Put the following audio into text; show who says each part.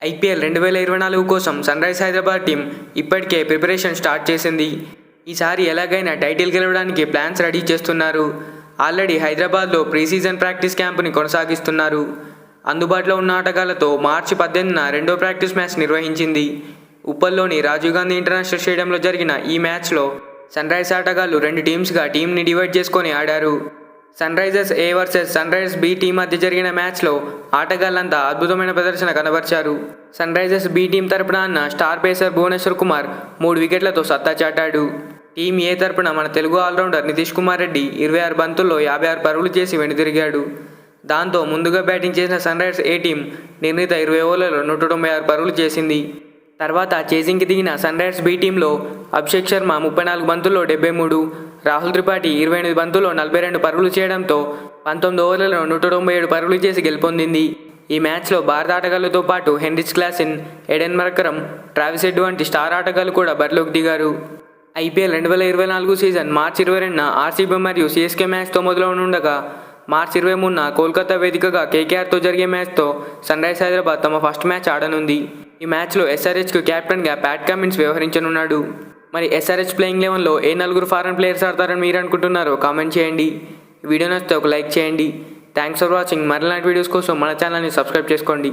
Speaker 1: IPL 2024 కోసం sunrise Hyderabad team ఇప్పటికే preparation start చేసింది. ఈసారి ఎలాగైనా టైటిల్ గెలవడానికి ప్లాన్స్ రెడీ చేస్తున్నారు. ఆల్రెడీ హైదరాబాద్లో ప్రీసీజన్ ప్రాక్టీస్ క్యాంపుని కొనసాగిస్తున్నారు. అందుబాటులో ఉన్న ఆటగాళ్లతో మార్చి 18న రెండో ప్రాక్టీస్ మ్యాచ్ నిర్వహించింది. ఉప్పల్లోని రాజీవ్ గాంధీ ఇంటర్నేషనల్ స్టేడియంలో జరిగిన ఈ మ్యాచ్లో సన్రైజ్ ఆటగాళ్లు రెండు టీమ్స్గా టీంని డివైడ్ చేసుకొని ఆడారు. Sunrisers A versus Sunrisers B team మధ్య జరిగిన మ్యాచ్లో ఆటగాళ్లంతా అద్భుతమైన ప్రదర్శన కనబరిచారు. సన్ రైజర్స్ బి టీం తరపున ఆడిన స్టార్ పేసర్ భువనేశ్వర్ కుమార్ 3 వికెట్లతో సత్తా చాటాడు. టీం ఏ తరపున మన తెలుగు ఆల్రౌండర్ నితీష్ కుమార్ రెడ్డి 26 బంతుల్లో 56 పరుగులు చేసి వెనుదిరిగాడు. దాంతో ముందుగా బ్యాటింగ్ చేసిన సన్ రైజర్స్ ఏ టీం నిర్ణీత 20 ఓవర్లలో 196 పరుగులు చేసింది. తర్వాత చేజింగ్కి దిగిన సన్ రైజర్స్ బి టీంలో అభిషేక్ శర్మ 34 బంతుల్లో 73, రాహుల్ త్రిపాఠి 28 బంతుల్లో 42 పరుగులు చేయడంతో 19 ఓవర్లలో 197 పరుగులు చేసి గెలుపొందింది. ఈ మ్యాచ్లో భారత ఆటగాళ్లతో పాటు Heinrich Klaasen, Aiden Markram, Travis Head వంటి స్టార్ ఆటగాళ్లు కూడా బరిలోకి దిగారు. ఐపీఎల్ 2024 సీజన్ మార్చి 22న ఆర్సీబీ మరియు సీఎస్కే మ్యాచ్తో మొదలవనుండగా మార్చి 23న కోల్కతా వేదికగా కేకేఆర్తో జరిగే మ్యాచ్తో సన్ రైజ్ హైదరాబాద్ తమ ఫస్ట్ మ్యాచ్ ఆడనుంది. ఈ మ్యాచ్లో ఎస్ఆర్హెచ్కు కెప్టెన్గా ప్యాట్ కమిన్స్ వ్యవహరించనున్నాడు. మరి ఎస్ఆర్హెచ్ ప్లేయింగ్ 11లో ఏ 4 ఫారెన్ ప్లేయర్స్ ఆడతారని మీరు అనుకుంటున్నారో కామెంట్ చేయండి. వీడియో నచ్చితే ఒక లైక్ చేయండి. Thanks for watching. మరిలాంటి వీడియోస్ కోసం మన ఛానల్ని సబ్స్క్రైబ్ చేసుకోండి.